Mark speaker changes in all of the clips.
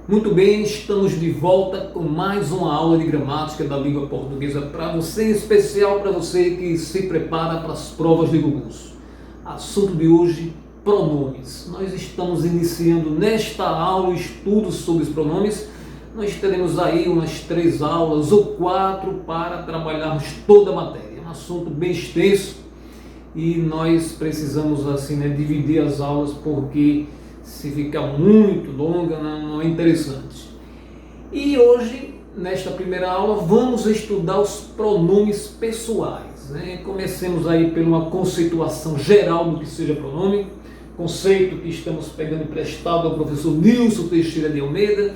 Speaker 1: Muito bem, estamos de volta com mais uma aula de gramática da língua portuguesa para você, em especial para você que se prepara para as provas de concurso. Assunto de hoje, pronomes. Nós estamos iniciando nesta aula o estudo sobre os pronomes. Nós teremos aí umas 3 aulas ou 4 para trabalharmos toda a matéria. É um assunto bem extenso e nós precisamos dividir as aulas porque se ficar muito longa não é interessante. E hoje, nesta primeira aula, vamos estudar os pronomes pessoais. Comecemos aí por uma conceituação geral do que seja pronome, conceito que estamos pegando emprestado ao professor Nilson Teixeira de Almeida.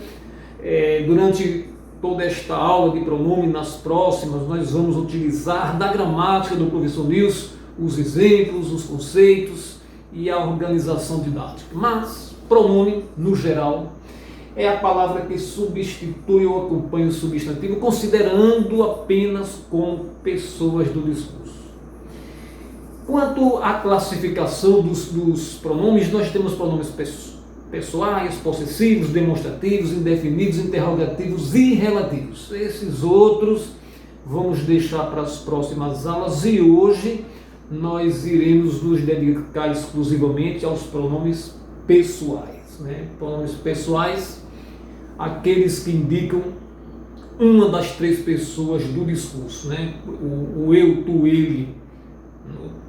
Speaker 1: Durante toda esta aula de pronome, nas próximas, nós vamos utilizar da gramática do professor Nilson os exemplos, os conceitos e a organização didática. Mas pronome, no geral, é a palavra que substitui ou acompanha o substantivo, considerando apenas como pessoas do discurso. Quanto à classificação dos pronomes, nós temos pronomes pessoais, possessivos, demonstrativos, indefinidos, interrogativos e relativos. Esses outros vamos deixar para as próximas aulas e hoje nós iremos nos dedicar exclusivamente aos pronomes pessoais. Pronomes pessoais, aqueles que indicam uma das 3 pessoas do discurso. O eu, tu, ele,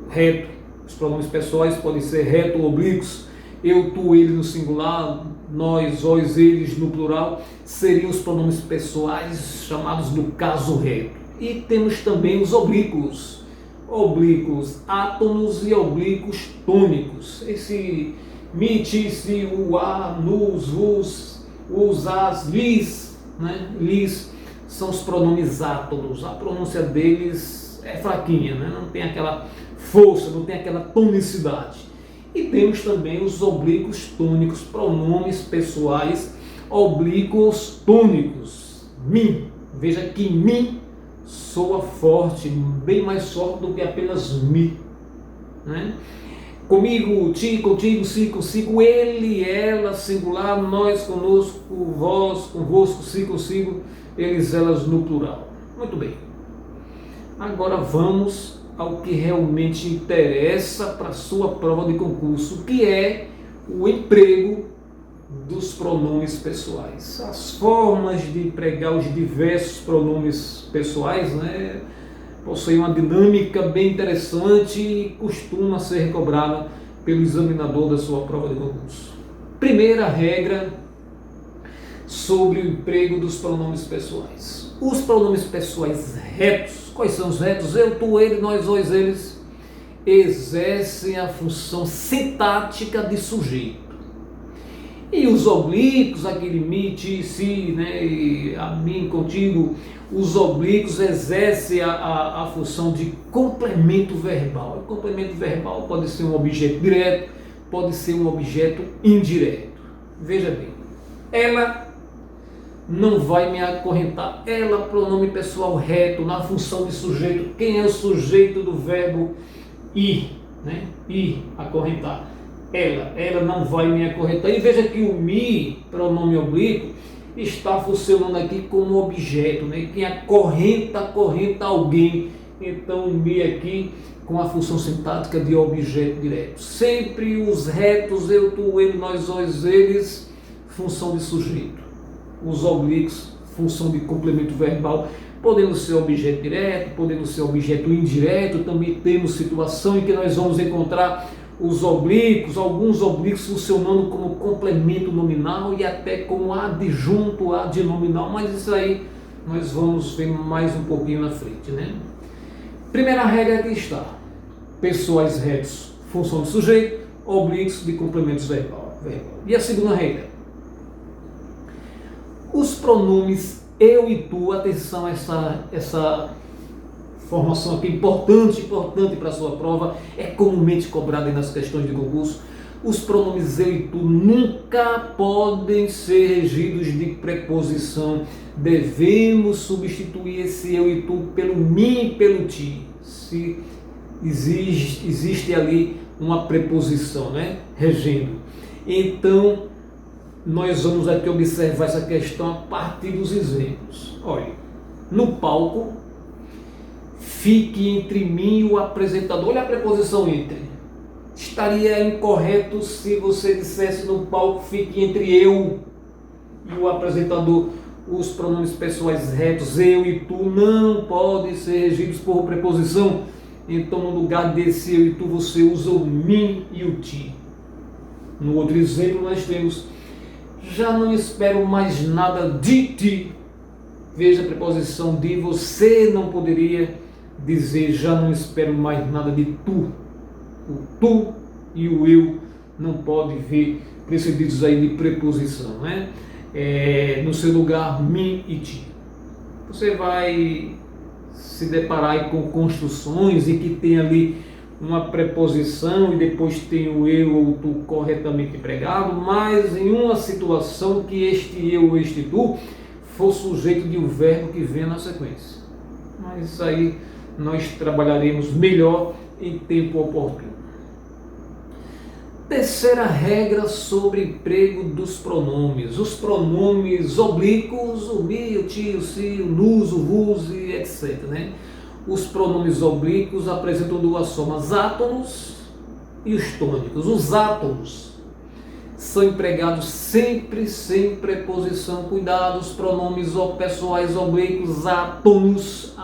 Speaker 1: reto. Os pronomes pessoais podem ser reto ou oblíquos. Eu, tu, ele no singular, nós, vós, eles no plural, seriam os pronomes pessoais chamados do caso reto. E temos também os oblíquos átonos e oblíquos tônicos. Esse mi, ti, si, u, a, nus, vos, us, as, lis, lis são os pronomes átonos. A pronúncia deles é fraquinha, não tem aquela força, não tem aquela tonicidade. E temos também os oblíquos tônicos, pronomes pessoais oblíquos tônicos. Mim, veja que mim soa forte, bem mais forte do que apenas mi. Comigo, ti, contigo, si, consigo, ele, ela, singular, nós, conosco, vós, convosco, si, consigo, eles, elas no plural. Muito bem. Agora vamos ao que realmente interessa para a sua prova de concurso, que é o emprego dos pronomes pessoais. As formas de empregar os diversos pronomes pessoais possuem uma dinâmica bem interessante e costuma ser recobrada pelo examinador da sua prova de concurso. Primeira regra sobre o emprego dos pronomes pessoais. Os pronomes pessoais retos, quais são os retos? Eu, tu, ele, nós, vós, eles, exercem a função sintática de sujeito. E os oblíquos, aquele mi, ti, si, e a mim, contigo, os oblíquos exercem a função de complemento verbal. O complemento verbal pode ser um objeto direto, pode ser um objeto indireto. Veja bem, ela não vai me acorrentar. Ela, pronome pessoal reto, na função de sujeito. Quem é o sujeito do verbo ir? Ir, acorrentar. Ela não vai me acorrentar. E veja que o mi, pronome oblíquo, está funcionando aqui como objeto. Quem acorrenta alguém. Então o mi aqui com a função sintática de objeto direto. Sempre os retos, eu, tu, ele, nós, vós, eles, função de sujeito. Os oblíquos, função de complemento verbal, podendo ser objeto direto, podendo ser objeto indireto. Também temos situação em que nós vamos encontrar os oblíquos, alguns oblíquos funcionando como complemento nominal e até como adjunto adnominal, mas isso aí nós vamos ver mais um pouquinho na frente. Primeira regra aqui está: pessoais retos, função de sujeito, oblíquos de complementos verbal. E a segunda regra: os pronomes eu e tu, atenção a essa formação aqui importante para a sua prova, é comumente cobrada nas questões de concurso. Os pronomes eu e tu nunca podem ser regidos de preposição. Devemos substituir esse eu e tu pelo mim e pelo ti, se existe ali uma preposição, regendo. Então, nós vamos aqui observar essa questão a partir dos exemplos. Olha, no palco, fique entre mim e o apresentador. Olha a preposição entre. Estaria incorreto se você dissesse no palco, fique entre eu e o apresentador. Os pronomes pessoais retos, eu e tu, não podem ser regidos por preposição. Então, no lugar desse eu e tu, você usa o mim e o ti. No outro exemplo, nós temos: já não espero mais nada de ti. Veja a preposição de. Você não poderia dizer já não espero mais nada de tu. O tu e o eu não podem vir precedidos aí de preposição, né? No seu lugar, mim e ti. Você vai se deparar aí com construções em que tem ali uma preposição e depois tem o eu ou o tu corretamente empregado, mas em uma situação que este eu ou este tu for sujeito de um verbo que vem na sequência. Mas aí nós trabalharemos melhor em tempo oportuno. Terceira regra sobre emprego dos pronomes. Os pronomes oblíquos, o me, o ti, o si, o nus, o vos e etc. Né? Os pronomes oblíquos apresentam duas formas, átonos e os tônicos. Os átonos são empregados sempre sem preposição. Cuidado, os pronomes pessoais oblíquos, átonos,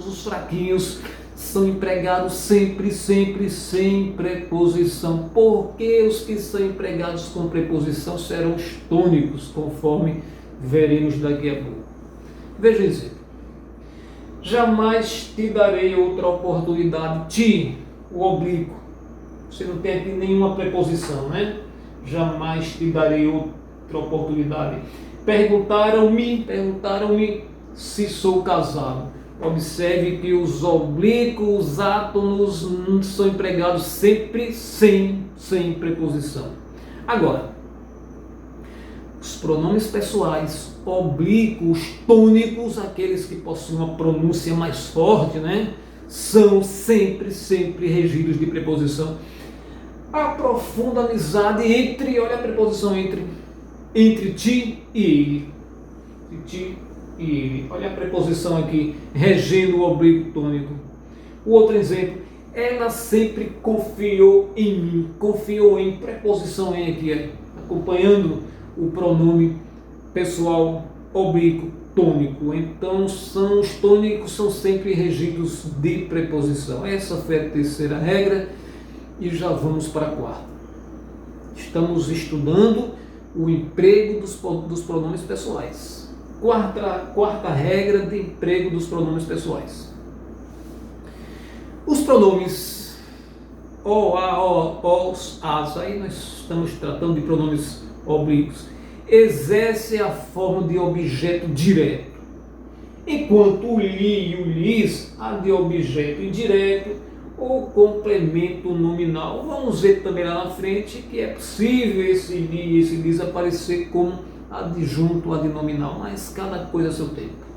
Speaker 1: os fraquinhos, são empregados sempre sem preposição, porque os que são empregados com preposição serão os tônicos, conforme veremos daqui a pouco. Veja o exemplo: jamais te darei outra oportunidade. Ti, o oblíquo, você não tem aqui nenhuma preposição, né? Jamais te darei outra oportunidade. Perguntaram-me se sou casado. Observe que os oblíquos, os átonos são empregados sempre sem preposição. Agora, os pronomes pessoais oblíquos, tônicos, aqueles que possuem uma pronúncia mais forte, né, são sempre regidos de preposição. A profunda amizade entre, olha a preposição entre ti e ele. Entre ti e ele. Olha a preposição aqui, regendo o oblíquo tônico. O outro exemplo: ela sempre confiou em mim. Confiou em, preposição em aqui, acompanhando o pronome pessoal oblíquo tônico. Então, os tônicos são sempre regidos de preposição. Essa foi a terceira regra e já vamos para a quarta. Estamos estudando o emprego dos pronomes pessoais. Quarta regra de emprego dos pronomes pessoais. Os pronomes o, a, o, os, as, aí nós estamos tratando de pronomes oblíquos, exercem a forma de objeto direto, enquanto o li e o lis a de objeto indireto ou complemento nominal. Vamos ver também lá na frente que é possível esse li e esse lis aparecer como adjunto, adnominal, mas cada coisa a seu tempo.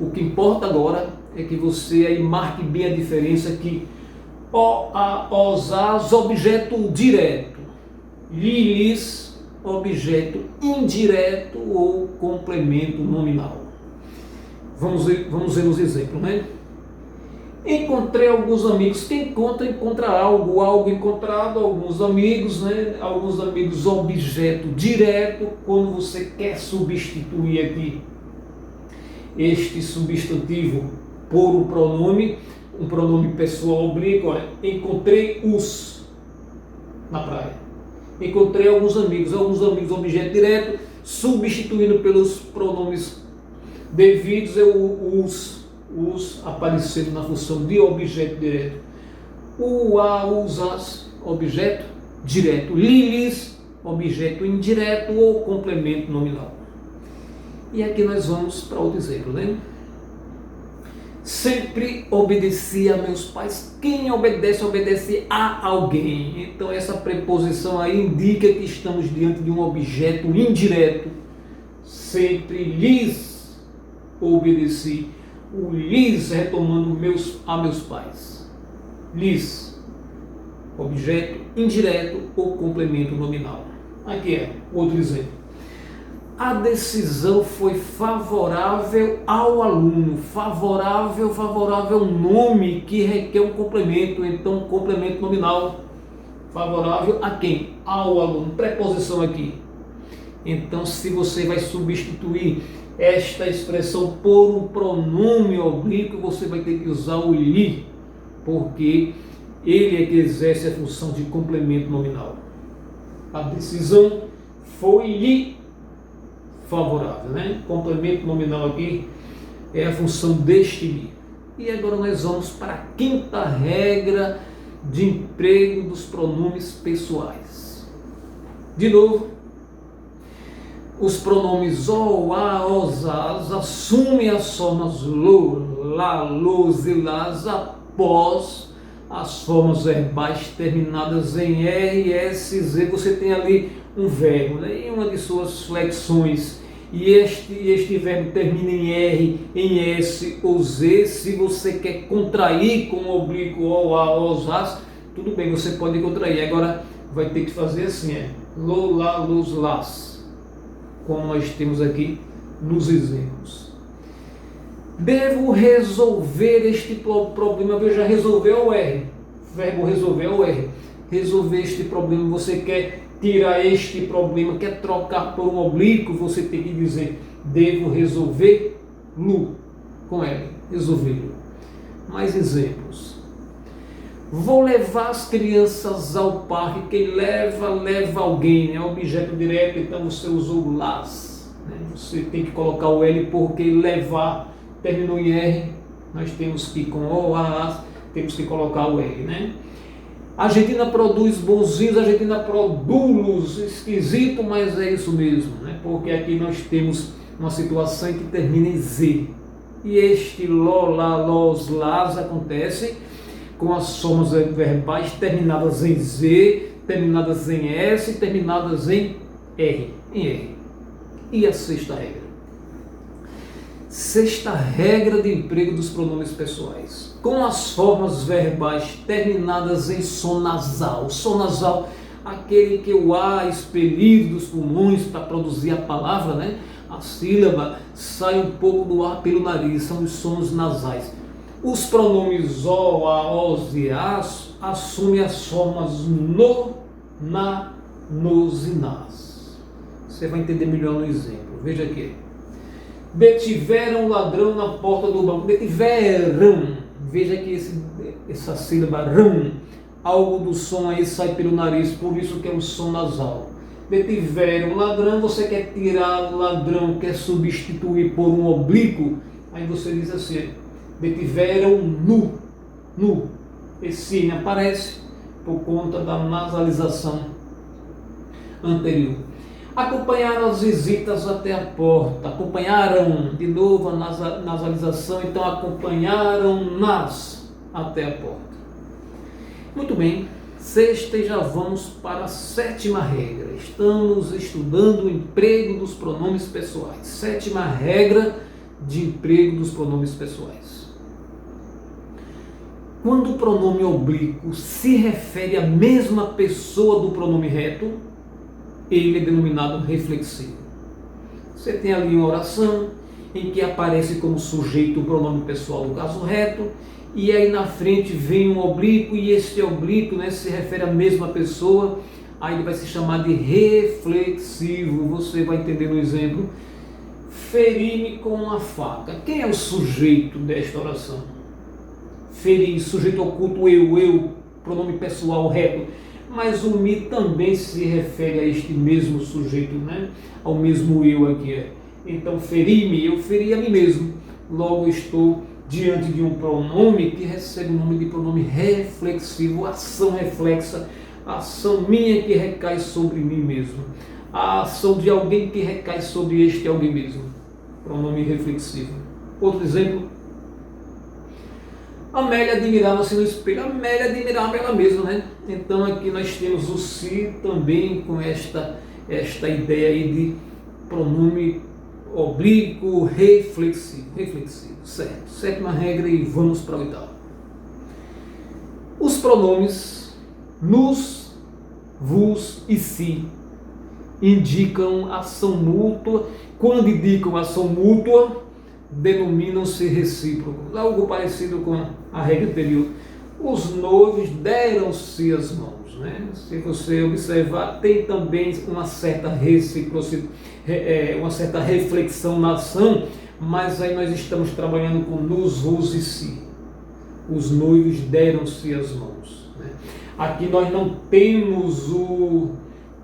Speaker 1: O que importa agora é que você aí marque bem a diferença aqui. O, a, os, as, objeto direto. Li, lis, objeto indireto ou complemento nominal. Vamos ver os exemplos, né? Encontrei alguns amigos. Quem encontra algo encontrado, alguns amigos, né? Alguns amigos, objeto direto. Quando você quer substituir aqui este substantivo por um pronome pessoal oblíquo, olha, encontrei os na praia. Encontrei alguns amigos, objeto direto, substituindo pelos pronomes devidos, é os aparecendo na função de objeto direto. O, a, os, as, objeto direto. Lilis, objeto indireto ou complemento nominal. E aqui nós vamos para outro exemplo, né? Sempre obedeci a meus pais. Quem obedece, obedece a alguém. Então essa preposição aí indica que estamos diante de um objeto indireto. Sempre lhes obedeci. O lhes retomando a meus pais. Lhes, objeto indireto ou complemento nominal. Aqui é outro exemplo. a decisão foi favorável ao aluno. Favorável é um nome que requer um complemento, então um complemento nominal. Favorável a quem? Ao aluno. Preposição aqui. Então, se você vai substituir esta expressão por um pronome oblíquo, você vai ter que usar o lhe, porque ele é que exerce a função de complemento nominal. A decisão foi-lhe favorável, né? Complemento nominal aqui é a função deste lhe. E agora nós vamos para a quinta regra de emprego dos pronomes pessoais. De novo, os pronomes o, a, os, as assumem as formas lo, la, los e las após as formas verbais terminadas em R, S, Z. Você tem ali um verbo, né, em uma de suas flexões, e este verbo termina em R, em S ou Z. Se você quer contrair com o oblíquo o, a, os, as, tudo bem, você pode contrair. Agora vai ter que fazer assim, lo, la, los, las, como nós temos aqui nos exemplos. Devo resolver este problema. Veja, resolver o R. Verbo resolver o R. Resolver este problema. Você quer tirar este problema, quer trocar por um oblíquo, você tem que dizer devo resolver-lo com L. Resolver-lo. Mais exemplos. Vou levar as crianças ao parque. Quem leva, leva alguém, né? Objeto direto, então você usou las, né? Você tem que colocar o L porque levar terminou em R, nós temos que com o, a, as, temos que colocar o L, né? A Argentina produz bons vinhos, a Argentina produz, esquisito, mas é isso mesmo, né? Porque aqui nós temos uma situação que termina em Z. E este lo, la, los, las acontece com as formas verbais terminadas em Z, terminadas em S, terminadas em R. E a sexta regra? Sexta regra de emprego dos pronomes pessoais. Com as formas verbais terminadas em som nasal. Som nasal, aquele que o A expelido dos pulmões para produzir a palavra, né? A sílaba sai um pouco do ar pelo nariz, são os sons nasais. Os pronomes o, a, os e as assumem as formas no, na, nos e nas. Você vai entender melhor no exemplo. Veja aqui. Detiveram o ladrão na porta do banco. Detiveram. Veja que essa sílaba rão, algo do som aí sai pelo nariz, por isso que é um som nasal. Detiveram o ladrão, você quer tirar o ladrão, quer substituir por um oblíquo, aí você diz assim, detiveram nu. Esse N aparece por conta da nasalização anterior. Acompanharam as visitas até a porta. Acompanharam, de novo a nasalização, então acompanharam-nas até a porta. Muito bem, sexta e já vamos para a sétima regra. Estamos estudando o emprego dos pronomes pessoais. Sétima regra de emprego dos pronomes pessoais. Quando o pronome oblíquo se refere à mesma pessoa do pronome reto, ele é denominado reflexivo. Você tem ali uma oração em que aparece como sujeito o pronome pessoal do caso reto, e aí na frente vem um oblíquo, e esse oblíquo, né, se refere à mesma pessoa, aí ele vai se chamar de reflexivo. Você vai entender no exemplo. Feri-me com uma faca. Quem é o sujeito desta oração? Ferir, sujeito oculto, eu, pronome pessoal reto. Mas o me também se refere a este mesmo sujeito, né? Ao mesmo eu aqui. Então, feri-me, eu feri a mim mesmo. Logo, estou diante de um pronome que recebe o nome de pronome reflexivo, ação reflexa, ação minha que recai sobre mim mesmo. A ação de alguém que recai sobre este alguém mesmo. Pronome reflexivo. Outro exemplo. Amélia admirava-se no espelho. Amélia admirava ela mesma, né? Então aqui nós temos o se também com esta ideia aí de pronome oblíquo reflexivo. Certo. Sétima regra e vamos para a oitava. Os pronomes nos, vos e si indicam ação mútua. Quando indicam ação mútua, denominam-se recíprocos. Algo parecido com a regra anterior. Os noivos deram-se as mãos, né? Se você observar, tem também uma certa reciprocidade, uma certa reflexão na ação, mas aí nós estamos trabalhando com nos, vos e si. Os noivos deram-se as mãos, né? Aqui nós não temos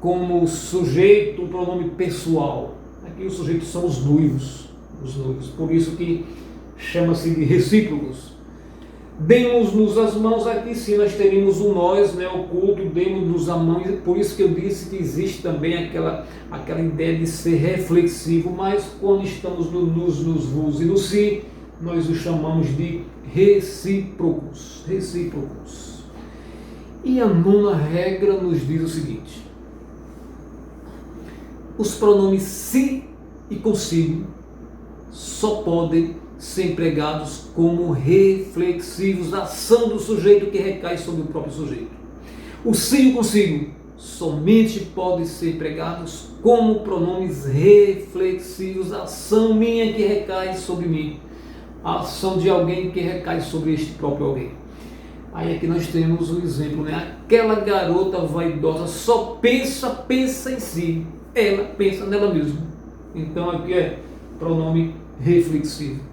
Speaker 1: como sujeito o pronome pessoal. Aqui os sujeitos são os noivos, por isso que chama-se de recíprocos. Demos-nos as mãos, aqui sim nós teríamos o nós, né, oculto, demos-nos a mão, por isso que eu disse que existe também aquela ideia de ser reflexivo, mas quando estamos no nos, vos e no si, nós o chamamos de recíprocos. E a nona regra nos diz o seguinte: os pronomes si e consigo só podem ser empregados como reflexivos, ação do sujeito que recai sobre o próprio sujeito. O si e o consigo somente podem ser empregados como pronomes reflexivos, ação minha que recai sobre mim, a ação de alguém que recai sobre este próprio alguém. Aí aqui nós temos um exemplo, né? Aquela garota vaidosa só pensa em si, ela pensa nela mesma. Então aqui é pronome reflexivo.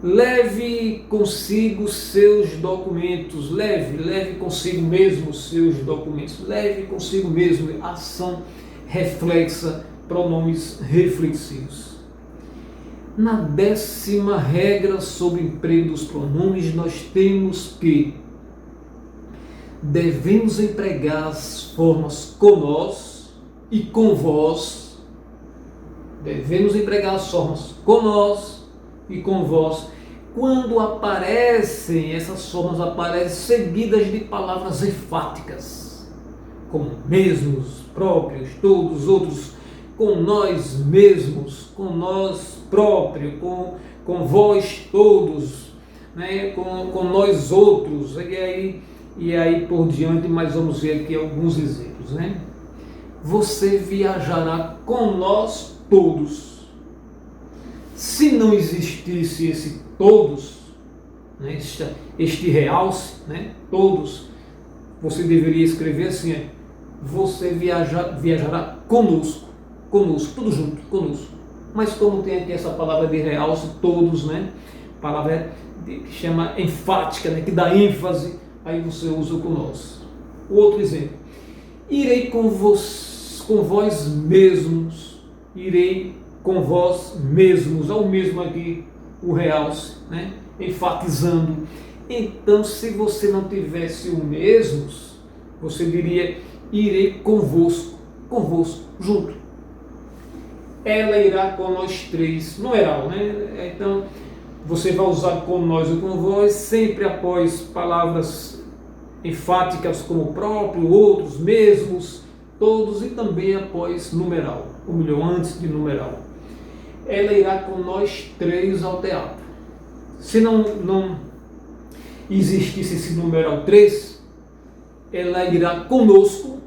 Speaker 1: Leve consigo seus documentos, leve consigo mesmo seus documentos, leve consigo mesmo, ação reflexa, pronomes reflexivos. Na 10ª regra sobre o emprego dos pronomes, nós temos que devemos empregar as formas com nós e com vós. Devemos empregar as formas com nós e com vós quando aparecem, essas formas aparecem seguidas de palavras enfáticas, como mesmos, próprios, todos, outros, com nós mesmos, com nós próprios, com vós todos, né? com nós outros, e aí por diante, mas vamos ver aqui alguns exemplos, né? Você viajará com nós todos. Se não existisse esse todos, né, este realce, né, todos, você deveria escrever assim: você viajará conosco, tudo junto, conosco. Mas como tem aqui essa palavra de realce, todos, né, palavra que chama enfática, né, que dá ênfase, aí você usa o conosco. Outro exemplo: irei com vós mesmos, irei com vós mesmos, ao mesmo aqui o realce, né? Enfatizando. Então, se você não tivesse o mesmos, você diria irei convosco, junto. Ela irá com nós três, no geral, né? Então, você vai usar com nós ou com vós, sempre após palavras enfáticas como próprio, outros, mesmos, todos, e também após numeral, ou melhor, antes de numeral. Ela irá com nós três ao teatro. Se não existisse esse numeral 3, ela irá conosco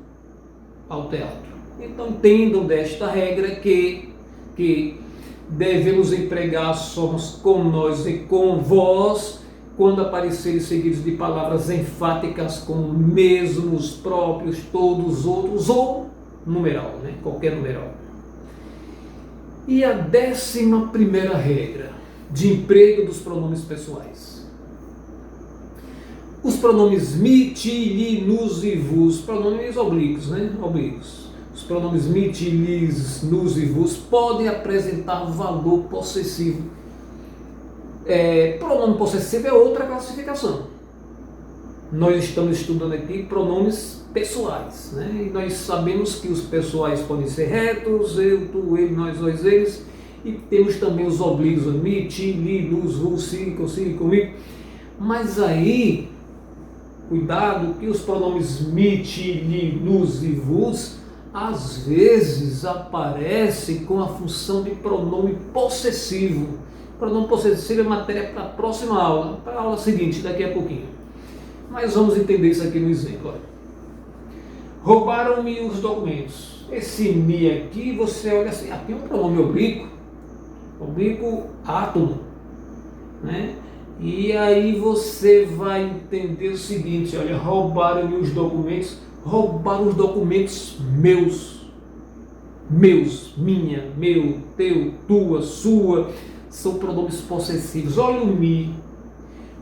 Speaker 1: ao teatro. Então entendam desta regra que devemos empregar as formas com nós e com vós quando aparecerem seguidos de palavras enfáticas como mesmos, próprios, todos, outros ou numeral, né? Qualquer numeral. E a 11ª regra de emprego dos pronomes pessoais. Os pronomes me, ti, li, nos e vos, pronomes oblíquos, né? Oblíquos. Os pronomes me, ti, li, nos e vos podem apresentar valor possessivo. Pronome possessivo é outra classificação. Nós estamos estudando aqui pronomes pessoais, né? E nós sabemos que os pessoais podem ser retos, eu, tu, ele, nós, nós, eles, e temos também os oblíquos, me, ti, li, nos, vos, si, consigo, comigo. Mas aí, cuidado que os pronomes me, ti, li, nos e vos, às vezes aparecem com a função de pronome possessivo. Pronome possessivo é matéria para a próxima aula, para a aula seguinte, daqui a pouquinho. Mas vamos entender isso aqui no exemplo. Olha. Roubaram-me os documentos. Esse me aqui, você olha assim, aqui é um pronome oblíquo átomo, né? E aí você vai entender o seguinte, olha, roubaram-me os documentos meus, minha, meu, teu, tua, sua, são pronomes possessivos. Olha o me,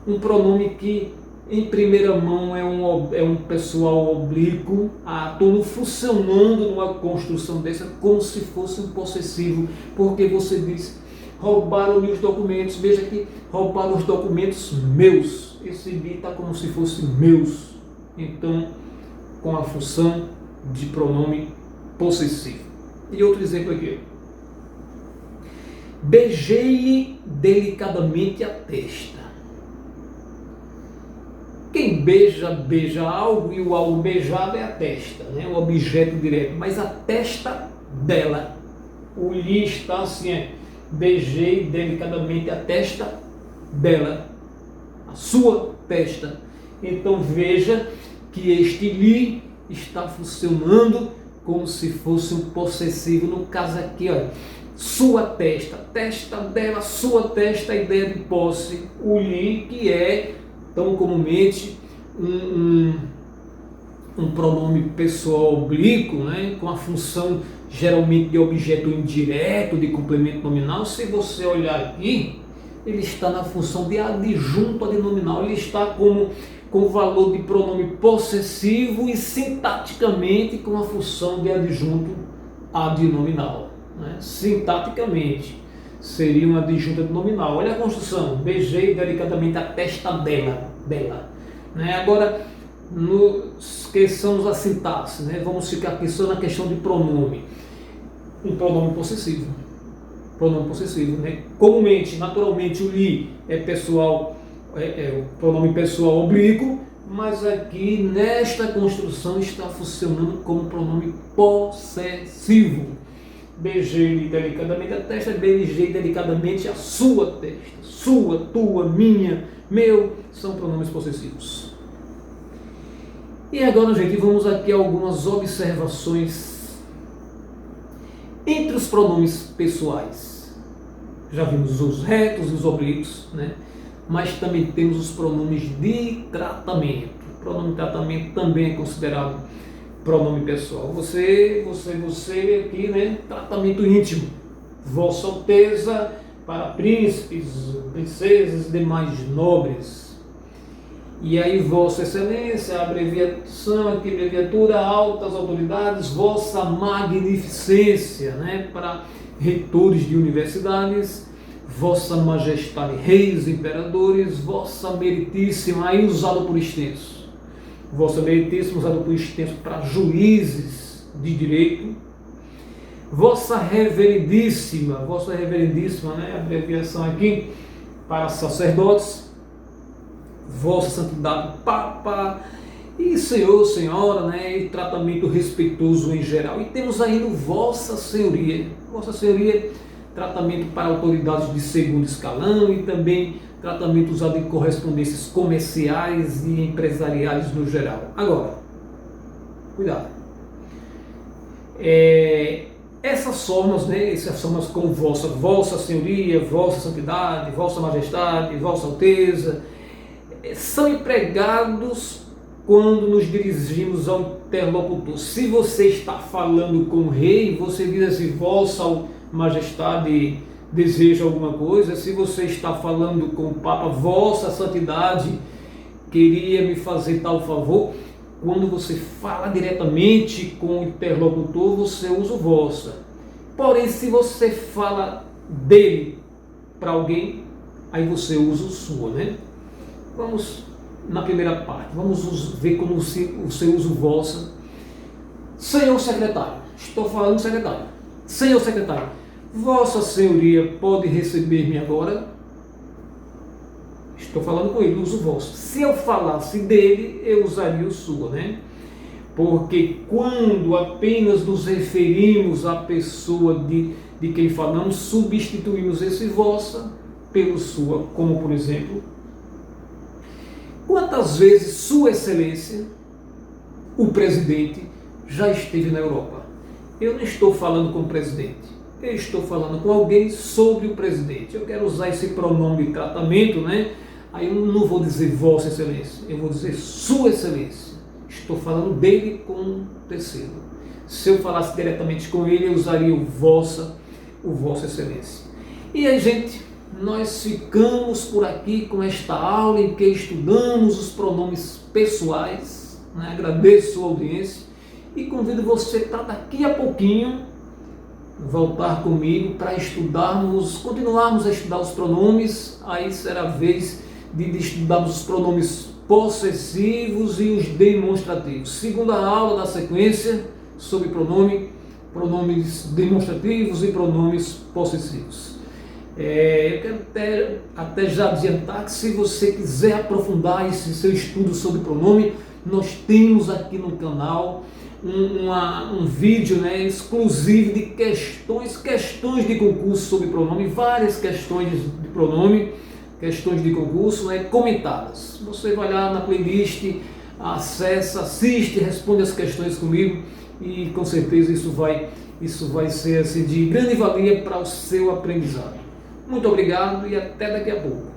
Speaker 1: um pronome que em primeira mão é um pessoal oblíquo, átomo, funcionando numa construção dessa como se fosse um possessivo, porque você diz, roubaram-me os documentos, veja que roubaram os documentos meus, esse me está como se fosse meus, então com a função de pronome possessivo. E outro exemplo aqui, beijei-lhe delicadamente a testa. Quem beija, beija algo, e o algo beijado é a testa, né? O objeto direto, mas a testa dela, o lhe está assim, beijei delicadamente a testa dela, a sua testa. Então veja que este lhe está funcionando como se fosse um possessivo, no caso aqui, olha, sua testa, testa dela, sua testa, a ideia de posse, o lhe, que é tão comumente um pronome pessoal oblíquo, né, com a função geralmente de objeto indireto, de complemento nominal. Se você olhar aqui, ele está na função de adjunto adnominal, ele está com o valor de pronome possessivo e sintaticamente com a função de adjunto adnominal, né? Sintaticamente seria um adjunto adnominal. Olha a construção, beijei delicadamente a testa dela, né? Agora, esqueçamos a sintaxe, né? Vamos ficar aqui só na questão de pronome. Um pronome possessivo, né? Comumente, naturalmente, o lhe é pessoal, é o pronome pessoal oblíquo, mas aqui nesta construção está funcionando como pronome possessivo. Beijei-lhe delicadamente a testa, beijei delicadamente a sua testa. Sua, tua, minha, meu, são pronomes possessivos. E agora, gente, vamos aqui a algumas observações entre os pronomes pessoais. Já vimos os retos e os oblíquos, né? Mas também temos os pronomes de tratamento. O pronome de tratamento também é considerado pronome pessoal. Você aqui, né? Tratamento íntimo. Vossa Alteza para príncipes, princesas e demais nobres. E aí, Vossa Excelência, a abreviação aqui, abreviatura, altas autoridades, Vossa Magnificência, né? Para reitores de universidades, Vossa Majestade, reis, imperadores, Vossa Meritíssima, aí usado por extenso. Vossa Meritíssima, usado por extenso para juízes de direito. Vossa Reverendíssima, né? Abreviação aqui para sacerdotes. Vossa Santidade Papa e Senhor, Senhora, né? E tratamento respeitoso em geral. E temos ainda Vossa Senhoria. Vossa Senhoria, tratamento para autoridades de segundo escalão e também tratamento usado em correspondências comerciais e empresariais no geral. Agora, cuidado. Essas formas, né? Essas formas como Vossa Senhoria, Vossa Santidade, Vossa Majestade, Vossa Alteza, são empregados quando nos dirigimos ao interlocutor. Se você está falando com o rei, você diz assim, Vossa Majestade deseja alguma coisa. Se você está falando com o Papa, Vossa Santidade queria me fazer tal favor. Quando você fala diretamente com o interlocutor, você usa o vossa. Porém, se você fala dele para alguém, aí você usa o sua, né? Vamos na primeira parte, vamos ver como você usa o vossa. Senhor secretário, estou falando secretário. Senhor secretário, Vossa Senhoria pode receber-me agora? Estou falando com ele, uso o vosso. Se eu falasse dele, eu usaria o sua, né? Porque quando apenas nos referimos à pessoa de quem falamos, substituímos esse vossa pelo sua, como por exemplo, quantas vezes Sua Excelência, o presidente, já esteve na Europa? eu não estou falando com o presidente, eu estou falando com alguém sobre o presidente. Eu quero usar esse pronome de tratamento, né? Aí eu não vou dizer Vossa Excelência, eu vou dizer Sua Excelência. Estou falando dele com um terceiro. Se eu falasse diretamente com ele, eu usaria o Vossa Excelência. E aí, gente, nós ficamos por aqui com esta aula em que estudamos os pronomes pessoais, né? Agradeço a sua audiência e convido você para daqui a pouquinho voltar comigo para continuarmos a estudar os pronomes. Aí será a vez de estudarmos os pronomes possessivos e os demonstrativos. Segunda aula da sequência sobre pronomes demonstrativos e pronomes possessivos. Eu quero até já adiantar que, se você quiser aprofundar esse seu estudo sobre pronome, nós temos aqui no canal um vídeo, né, exclusivo de questões de concurso sobre pronome, várias questões de pronome, questões de concurso, né, comentadas. Você vai lá na playlist, acessa, assiste, responde as questões comigo e com certeza isso vai ser assim, de grande valia para o seu aprendizado. Muito obrigado e até daqui a pouco.